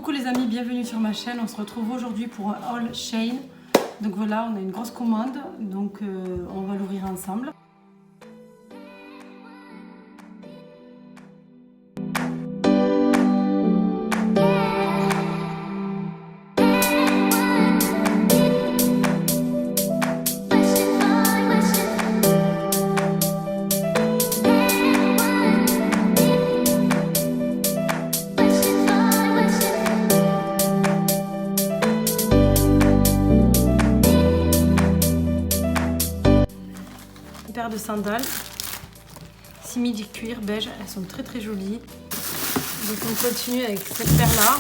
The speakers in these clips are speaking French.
Coucou les amis, bienvenue sur ma chaîne. On se retrouve aujourd'hui pour un haul Shein. Donc voilà, on a une grosse commande, donc on va l'ouvrir ensemble. Une paire de sandales, simili cuir beige, elles sont très jolies. Donc on continue avec cette paire là.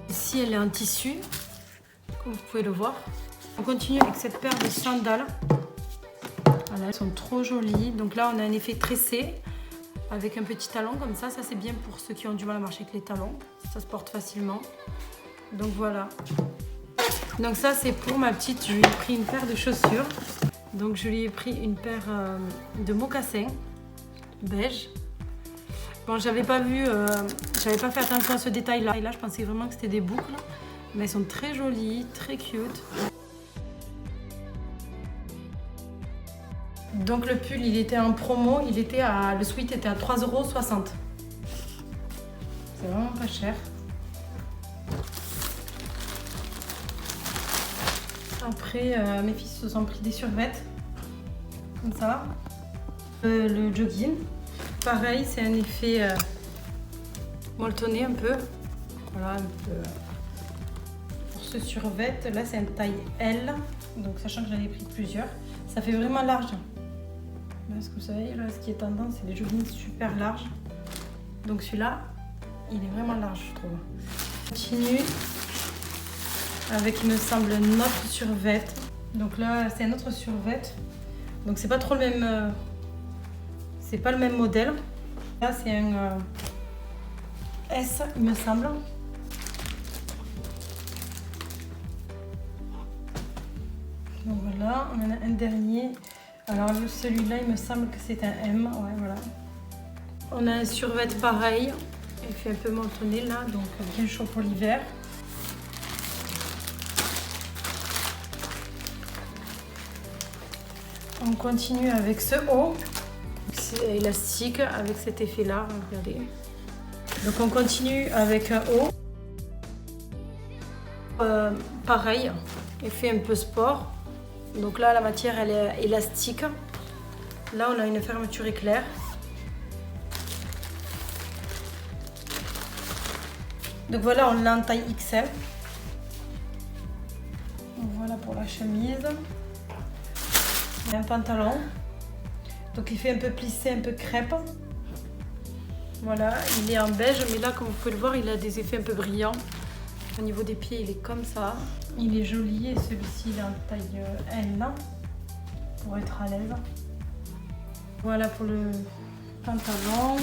Ici elle est en tissu, comme vous pouvez le voir. On continue avec cette paire de sandales. Voilà, elles sont trop jolies. Donc là on a un effet tressé avec un petit talon comme ça. Ça c'est bien pour ceux qui ont du mal à marcher avec les talons. Ça se porte facilement. Donc voilà. Donc ça c'est pour ma petite, je lui ai pris une paire de chaussures. Donc je lui ai pris une paire de mocassins beige. Bon, j'avais pas fait attention à ce détail là. Et là je pensais vraiment que c'était des boucles. Mais elles sont très jolies, très cute. Donc le pull il était en promo, le sweat était à 3,60 €. C'est vraiment pas cher. Après, mes filles se sont pris des survêtements, comme ça. Le jogging, pareil, c'est un effet molletonné un peu. Voilà, un peu. Pour ce survêt, là c'est une taille L, donc sachant que j'en ai pris plusieurs, ça fait vraiment large. Là, ce que vous savez, là, ce qui est tendance, c'est les joggings super larges. Donc celui-là, il est vraiment large, je trouve. On continue avec, il me semble, un autre survêt. Donc là c'est un autre survêt, donc c'est pas trop le même, c'est pas le même modèle. Là c'est un S, il me semble. Donc voilà, on en a un dernier. Alors celui-là il me semble que c'est un M. Ouais, voilà. On a un survêt pareil, il fait un peu molletonné là, donc bien chaud pour l'hiver. On continue avec ce haut, c'est élastique avec cet effet là, regardez. Donc on continue avec un haut, pareil, effet un peu sport. Donc là la matière elle est élastique. Là on a une fermeture éclair. Donc voilà, on l'a en taille XL. Donc voilà pour la chemise. Un pantalon, donc il fait un peu plissé, un peu crêpe. Voilà, il est en beige, mais là comme vous pouvez le voir, il a des effets un peu brillants. Au niveau des pieds, il est comme ça. Il est joli et celui-ci il est en taille L pour être à l'aise. Voilà pour le pantalon.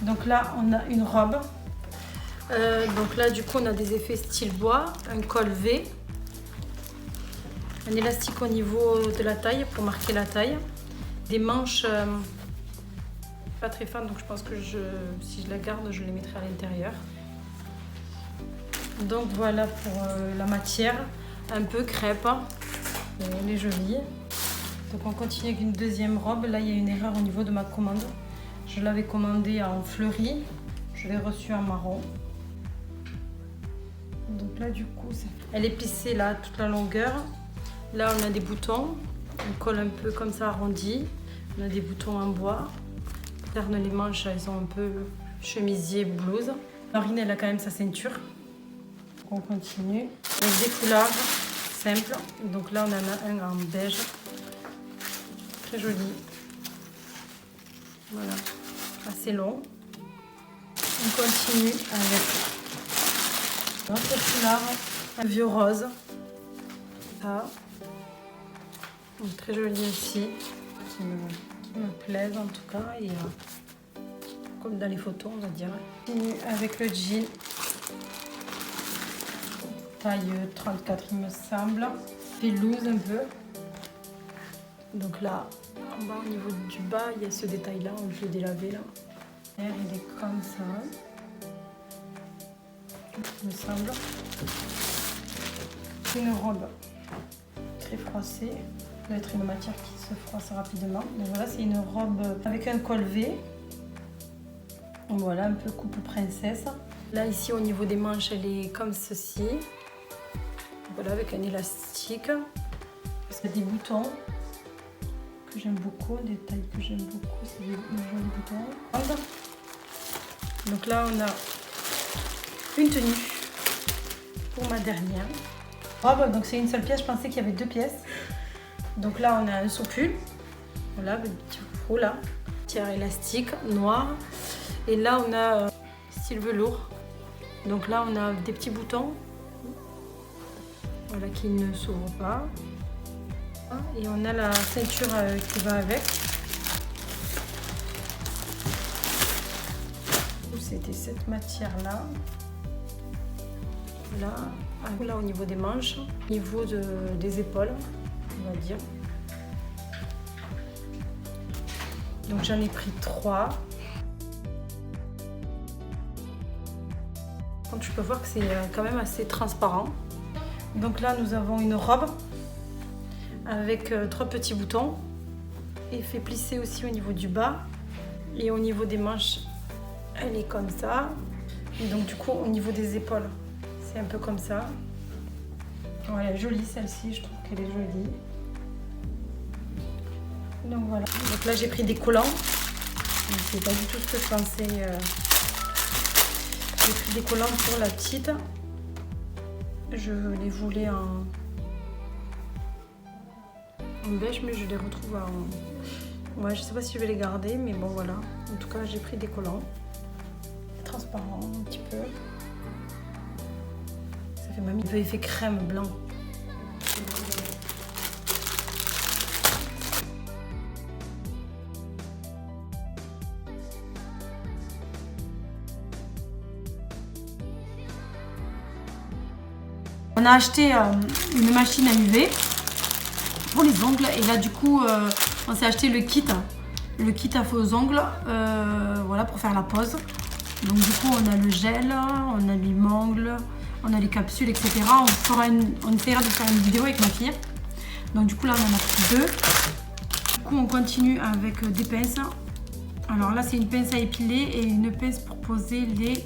Donc là on a une robe. Donc là du coup on a des effets style bois, un col V. Un élastique au niveau de la taille pour marquer la taille. Des manches pas très fines, donc je pense que si je la garde, je les mettrai à l'intérieur. Donc voilà pour la matière, un peu crêpe. Elle est jolie. Donc on continue avec une deuxième robe. Là il y a une erreur au niveau de ma commande. Je l'avais commandée en fleuri. Je l'ai reçue en marron. Donc là du coup, elle est plissée là toute la longueur. Là on a des boutons, on colle un peu comme ça arrondi. On a des boutons en bois. Les manches elles sont un peu chemisier, blouse. Marine elle a quand même sa ceinture. On continue avec des foulards simples. Donc là on en a un en beige, très joli. Voilà, assez long. On continue avec notre foulard, un vieux rose. Ça. Donc, très joli aussi, qui me plaisent en tout cas, et comme dans les photos on va dire. On continue avec le jean, taille 34 il me semble, et loose un peu. Donc là, en bas au niveau du bas, il y a ce détail là, on peut le délaver là. Il est comme ça. il me semble. C'est une robe très froissée. Ça doit être une matière qui se froisse rapidement. Donc voilà, c'est une robe avec un col V. Donc voilà, un peu coupe princesse. Là, ici, au niveau des manches, elle est comme ceci. Voilà, avec un élastique. Il y a des boutons que j'aime beaucoup, des tailles que j'aime beaucoup. C'est des jolis boutons. Donc là, on a une tenue pour ma dernière robe. Donc c'est une seule pièce, je pensais qu'il y avait deux pièces. Donc là, on a un soupul. Voilà, le petit haut là. Tiers élastique, noir. Et là, on a style velours. Donc là, on a des petits boutons. Voilà, qui ne s'ouvrent pas. Et on a la ceinture qui va avec. C'était cette matière là. Là au niveau des manches, au niveau des épaules, on va dire. Donc j'en ai pris 3. Donc je peux voir que c'est quand même assez transparent. Donc là nous avons une robe avec 3 petits boutons, effet plissé aussi au niveau du bas, et au niveau des manches elle est comme ça, et donc du coup au niveau des épaules c'est un peu comme ça. Voilà, elle est jolie celle-ci, je trouve qu'elle est jolie. Donc voilà, donc là j'ai pris des collants, c'est pas du tout ce que je pensais. J'ai pris des collants pour la petite, je les voulais en beige, mais je les retrouve en... Ouais, je sais pas si je vais les garder, mais bon voilà. En tout cas, j'ai pris des collants. Transparent un petit peu. Ça fait même un peu effet crème blanc. On a acheté une machine à UV pour les ongles, et là du coup on s'est acheté le kit à faux ongles, voilà, pour faire la pose. Donc du coup on a le gel, on a l'huile-ongle, on a les capsules, etc. On essaiera de faire une vidéo avec ma fille. Donc du coup là on en a pris 2. Du coup on continue avec des pinces. Alors là c'est une pince à épiler et une pince pour poser les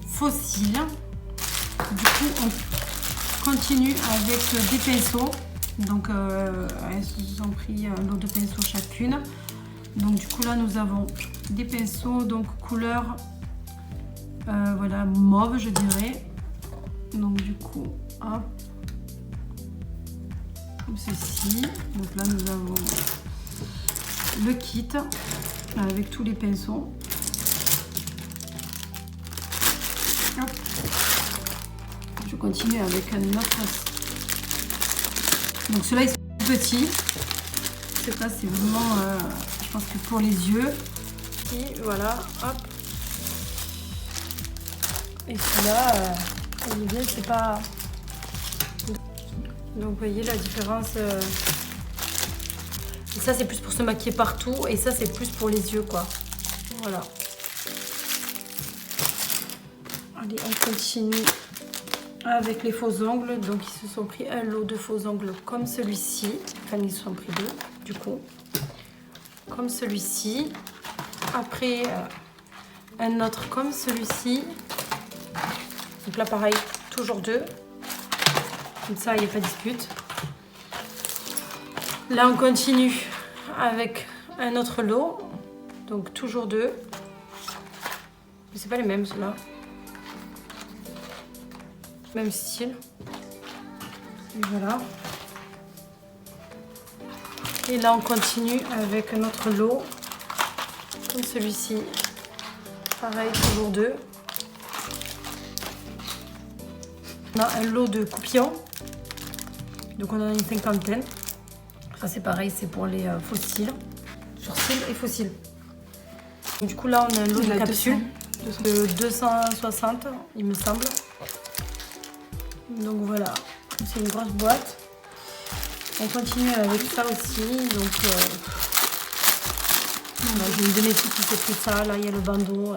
faux cils. Du coup on continue avec des pinceaux. Donc elles se sont pris un lot de pinceaux chacune. Donc du coup là nous avons des pinceaux donc couleur voilà, mauve je dirais. Donc du coup hop, comme ceci. Donc là nous avons le kit avec tous les pinceaux. Hop. Je continue avec un autre. Donc ceux-là ils sont petits. Ceux-là c'est vraiment je pense que pour les yeux. Et voilà, hop. Et celui-là, il est bien, c'est pas... Donc vous voyez la différence. Et ça c'est plus pour se maquiller partout, et ça c'est plus pour les yeux quoi. Voilà. Allez, on continue avec les faux ongles. Donc ils se sont pris un lot de faux ongles comme celui-ci. Enfin ils se sont pris 2 du coup. Comme celui-ci. Après un autre comme celui-ci. Donc là pareil, toujours 2. Comme ça il n'y a pas de dispute. Là on continue avec un autre lot. Donc toujours 2. Mais c'est pas les mêmes ceux-là. Même style. Et voilà. Et là on continue avec un autre lot. Comme celui-ci. Pareil, toujours 2. On a un lot de coupillons. Donc on en a une 50aine. Ça c'est pareil, c'est pour les faux cils. Sourcils et faux cils. Du coup là on a un lot de capsules. De 260 il me semble. Donc voilà, c'est une grosse boîte. On continue avec ça aussi. Donc j'ai une de mes filles qui s'est pris ça. Là il y a le bandeau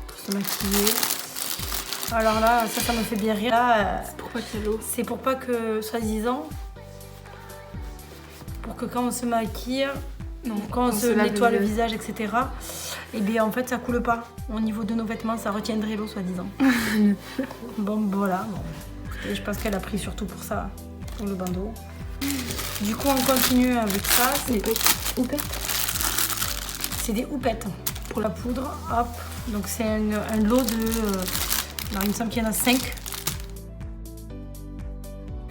pour se maquiller. Alors là, ça me fait bien rire. Là, C'est pour pas qu'il y ait l'eau. c'est pour pas que, soi-disant, pour que quand on se maquille, Non, quand on se lave nettoie le visage, etc., et bien en fait ça coule pas. Au niveau de nos vêtements, ça retiendrait l'eau, soi-disant. Bon, voilà. Bon. Écoutez, je pense qu'elle a pris surtout pour ça, pour le bandeau. Du coup, on continue avec ça. C'est des houpettes pour la poudre. Hop. Donc c'est un lot de... alors il me semble qu'il y en a 5.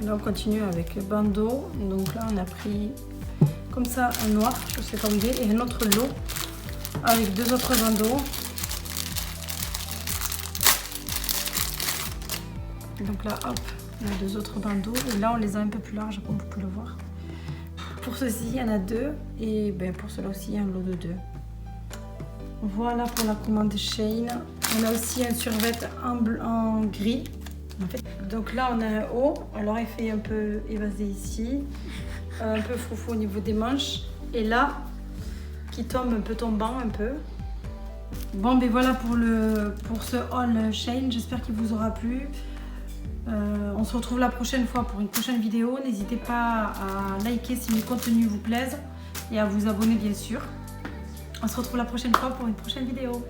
Là on continue avec le bandeau. Donc là on a pris comme ça un noir, je sais pas où il est, et un autre lot avec 2 autres bandeaux. Donc là hop, on a 2 autres bandeaux et là on les a un peu plus larges comme vous pouvez le voir. Pour ceci il y en a 2 et ben, pour cela aussi il y a un lot de 2. Voilà pour la commande Shein. On a aussi un survêt en gris. En fait. Donc là on a un haut, alors il fait un peu évasé ici, un peu foufou au niveau des manches et là qui tombe un peu tombant un peu. Bon ben voilà pour ce haul Shein, j'espère qu'il vous aura plu. On se retrouve la prochaine fois pour une prochaine vidéo. N'hésitez pas à liker si le contenu vous plaise et à vous abonner bien sûr. On se retrouve la prochaine fois pour une prochaine vidéo.